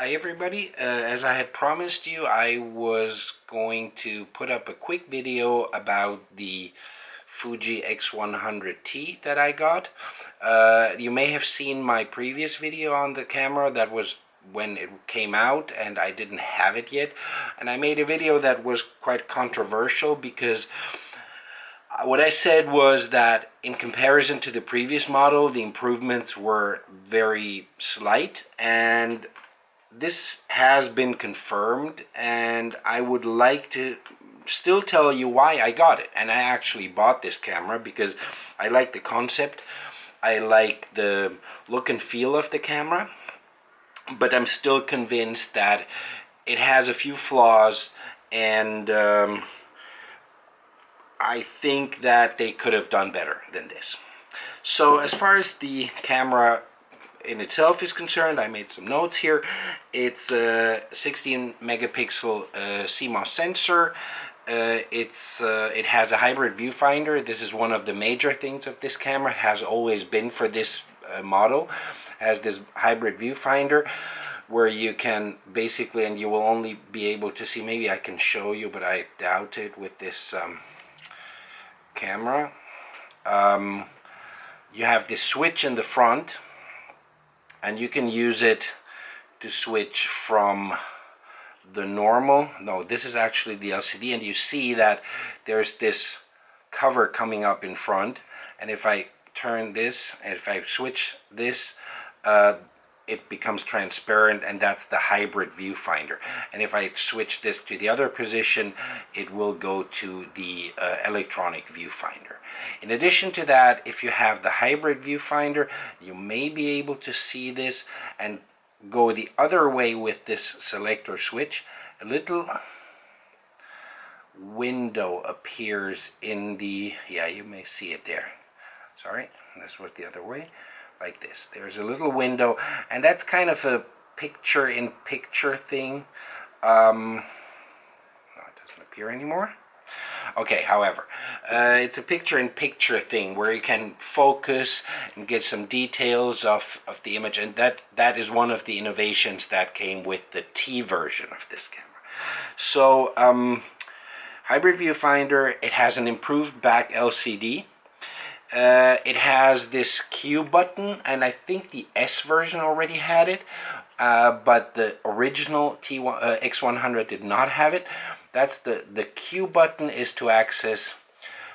Hi everybody, as I had promised you, I was going to put up a quick video about the Fuji X100T that I got. You may have seen my previous video on the camera. That was when it came out and I didn't have it yet. And I made a video that was quite controversial because what I said was that in comparison to the previous model, the improvements were very slight, and this has been confirmed, and I would like to still tell you why I got it. And I actually bought this camera because I like the concept, I like the look and feel of the camera, but I'm still convinced that it has a few flaws, and I think that they could have done better than this. So as far as the camera in itself is concerned, I made some notes here. It's a 16 megapixel CMOS sensor. It has a hybrid viewfinder. This is one of the major things of this camera. It has always been for this model. It has this hybrid viewfinder where you can basically, and you will only be able to see, maybe I can show you, but I doubt it with this camera. You have this switch in the front, and you can use it to switch from the normal. No, this is actually the LCD, and you see that there's this cover coming up in front, and if I turn this, and if I switch this, it becomes transparent, and that's the hybrid viewfinder. And if I switch this to the other position, it will go to the electronic viewfinder. In addition to that, if you have the hybrid viewfinder, you may be able to see this and go the other way with this selector switch. A little window appears in the, yeah, you may see it there. Sorry, this was the other way. Like this. There's a little window, and that's kind of a picture-in-picture thing. No, it doesn't appear anymore. Okay, however, it's a picture-in-picture thing where you can focus and get some details of the image, and that is one of the innovations that came with the T version of this camera. So, hybrid viewfinder, it has an improved back LCD. It has this Q button, and I think the S version already had it, but the original X100 did not have it. That's the Q button is to access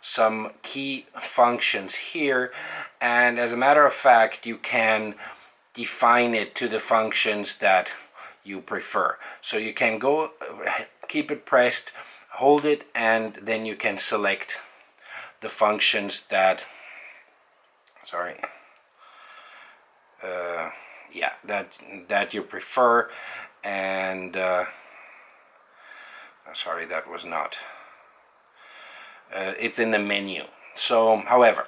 some key functions here, and as a matter of fact, you can define it to the functions that you prefer. So you can go, keep it pressed, hold it, and then you can select the functions that that you prefer, and sorry, that was not, it's in the menu. So, however,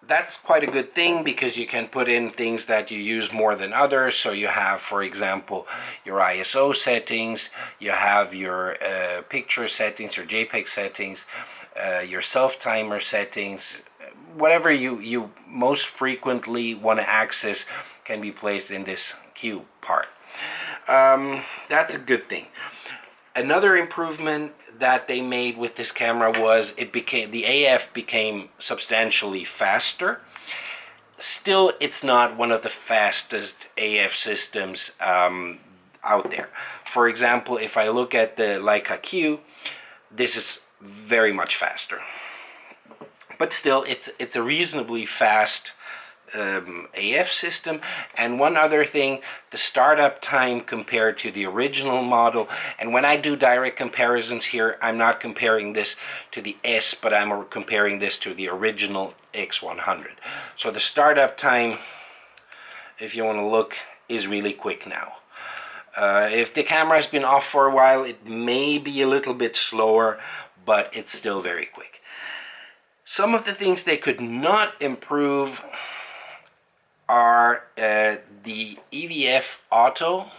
that's quite a good thing because you can put in things that you use more than others. So you have, for example, your ISO settings, you have your picture settings, your JPEG settings, your self-timer settings. Whatever you most frequently want to access can be placed in this Q part. That's a good thing. Another improvement that they made with this camera was the AF became substantially faster. Still, it's not one of the fastest AF systems out there. For example, if I look at the Leica Q, this is very much faster. But still, it's a reasonably fast AF system. And one other thing, the startup time compared to the original model, and when I do direct comparisons here, I'm not comparing this to the S, but I'm comparing this to the original X100. So the startup time, if you want to look, is really quick now. If the camera has been off for a while, it may be a little bit slower, but it's still very quick. Some of the things they could not improve are the EVF Auto.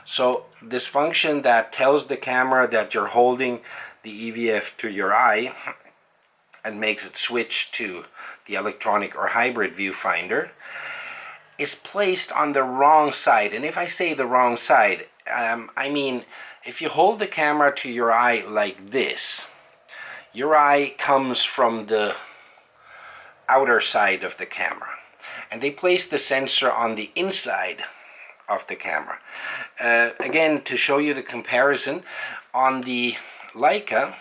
So this function that tells the camera that you're holding the EVF to your eye and makes it switch to the electronic or hybrid viewfinder. is placed on the wrong side. And if I say the wrong side, I mean, if you hold the camera to your eye like this, your eye comes from the outer side of the camera. And they place the sensor on the inside of the camera. Again, to show you the comparison, on the Leica,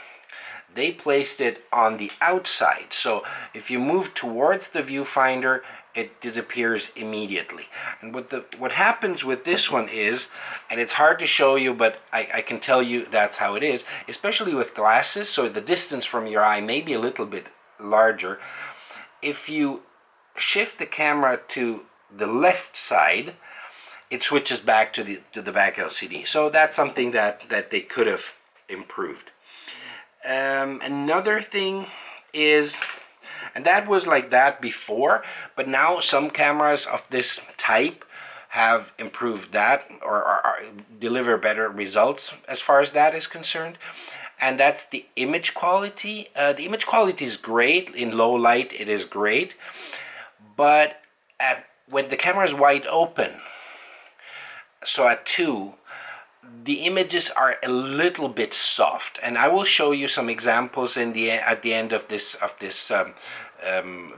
they placed it on the outside. So if you move towards the viewfinder, it disappears immediately. And what happens with this one is, and it's hard to show you, but I can tell you that's how it is, especially with glasses, so the distance from your eye may be a little bit larger. If you shift the camera to the left side, it switches back to the back LCD. So that's something that they could have improved. Another thing is, and that was like that before, but now some cameras of this type have improved that, or deliver better results as far as that is concerned. And that's the image quality. The image quality is great. In low light, it is great. But when the camera is wide open, so at 2, the images are a little bit soft, and I will show you some examples at the end of this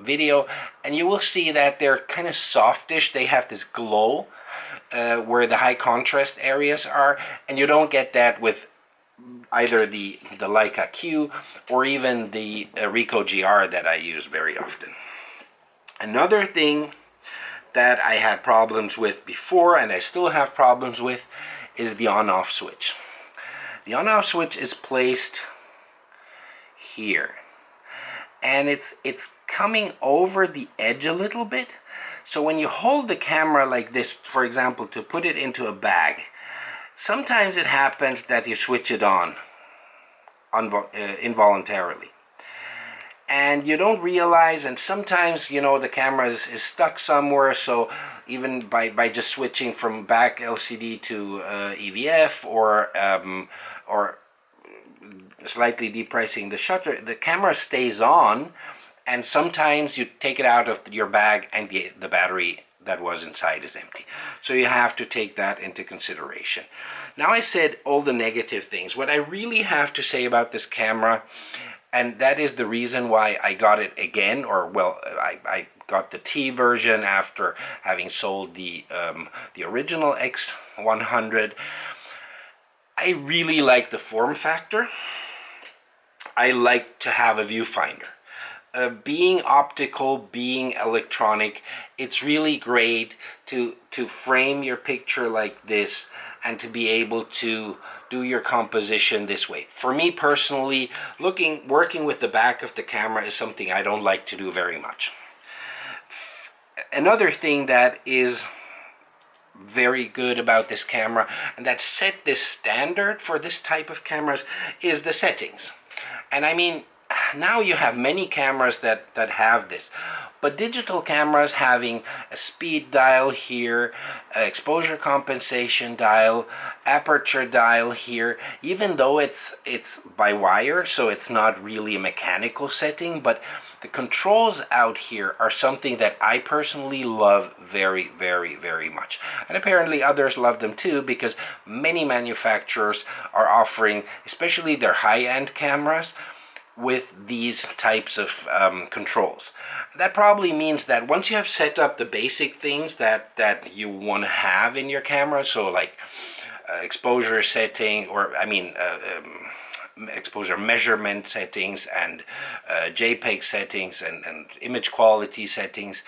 video, and you will see that they're kind of softish. They have this glow where the high contrast areas are, and you don't get that with either the Leica Q or even the Ricoh GR that I use very often. Another thing that I had problems with before, and I still have problems with, is the on-off switch. The on-off switch is placed here, and it's coming over the edge a little bit. So when you hold the camera like this, for example, to put it into a bag, sometimes it happens that you switch it on involuntarily. And you don't realize, and sometimes, you know, the camera is stuck somewhere, so even by just switching from back LCD to EVF or slightly depressing the shutter, the camera stays on, and sometimes you take it out of your bag and the battery that was inside is empty. So you have to take that into consideration. Now I said all the negative things. What I really have to say about this camera, and that is the reason why I got it again, or well, I got the T version after having sold the original X100. I really like the form factor. I like to have a viewfinder. Being optical, being electronic, it's really great to frame your picture like this and to be able to do your composition this way. For me personally, working with the back of the camera is something I don't like to do very much. Another thing that is very good about this camera, and that set this standard for this type of cameras, is the settings. And I mean, now you have many cameras that have this, but digital cameras having a speed dial here, exposure compensation dial, aperture dial here, even though it's by wire, so it's not really a mechanical setting, but the controls out here are something that I personally love very, very, very much. And apparently others love them too, because many manufacturers are offering, especially their high-end cameras, with these types of controls. That probably means that once you have set up the basic things that you want to have in your camera, so like exposure setting, or I mean exposure measurement settings, and JPEG settings, and image quality settings,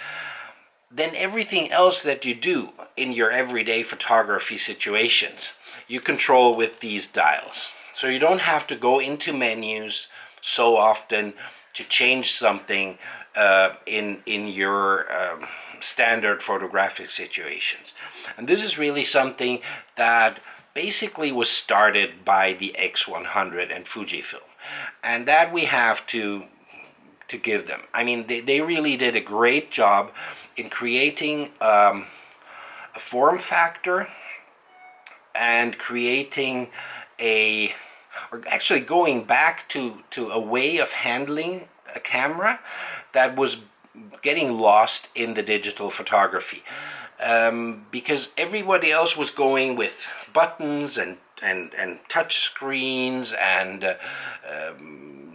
then everything else that you do in your everyday photography situations, you control with these dials. So you don't have to go into menus so often to change something in your standard photographic situations. And this is really something that basically was started by the X100 and Fujifilm, and that we have to give them. I mean, they really did a great job in creating a form factor and creating or actually going back to a way of handling a camera that was getting lost in the digital photography, because everybody else was going with buttons and touch screens and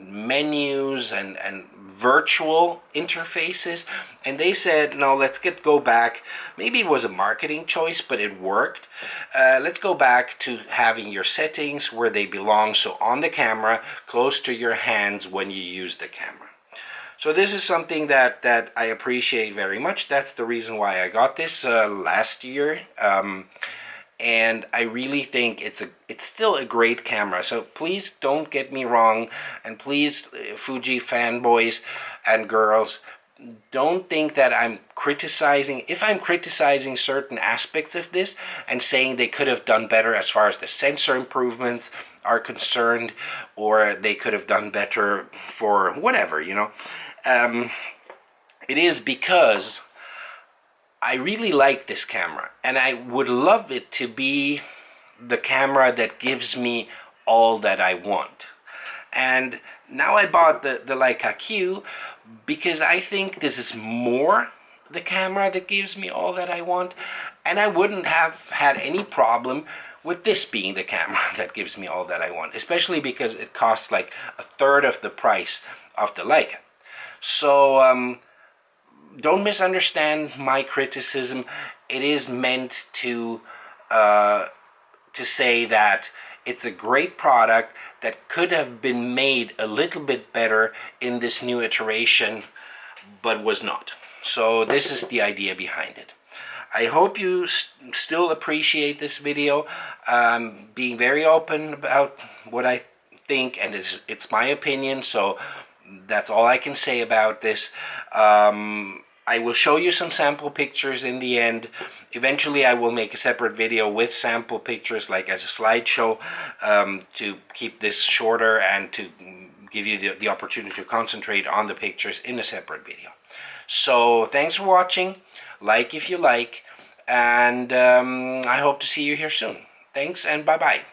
menus and virtual interfaces, and they said, no, let's go back. Maybe it was a marketing choice, but it worked. Let's go back to having your settings where they belong, so on the camera, close to your hands when you use the camera. So this is something that I appreciate very much. That's the reason why I got this last year. And I really think it's still a great camera. So please don't get me wrong, and please, Fuji fanboys and girls, don't think that I'm criticizing. If I'm criticizing certain aspects of this and saying they could have done better as far as the sensor improvements are concerned, or they could have done better for whatever, you know, it is because I really like this camera, and I would love it to be the camera that gives me all that I want. And now I bought the Leica Q because I think this is more the camera that gives me all that I want, and I wouldn't have had any problem with this being the camera that gives me all that I want, especially because it costs like a third of the price of the Leica. So don't misunderstand my criticism. It is meant to say that it's a great product that could have been made a little bit better in this new iteration, but was not. So this is the idea behind it. I hope you still appreciate this video. Being very open about what I think, and it's my opinion, so that's all I can say about this. I will show you some sample pictures in the end. Eventually I will make a separate video with sample pictures, like as a slideshow, to keep this shorter and to give you the opportunity to concentrate on the pictures in a separate video. So thanks for watching. Like if you like, and I hope to see you here soon. Thanks, and bye-bye.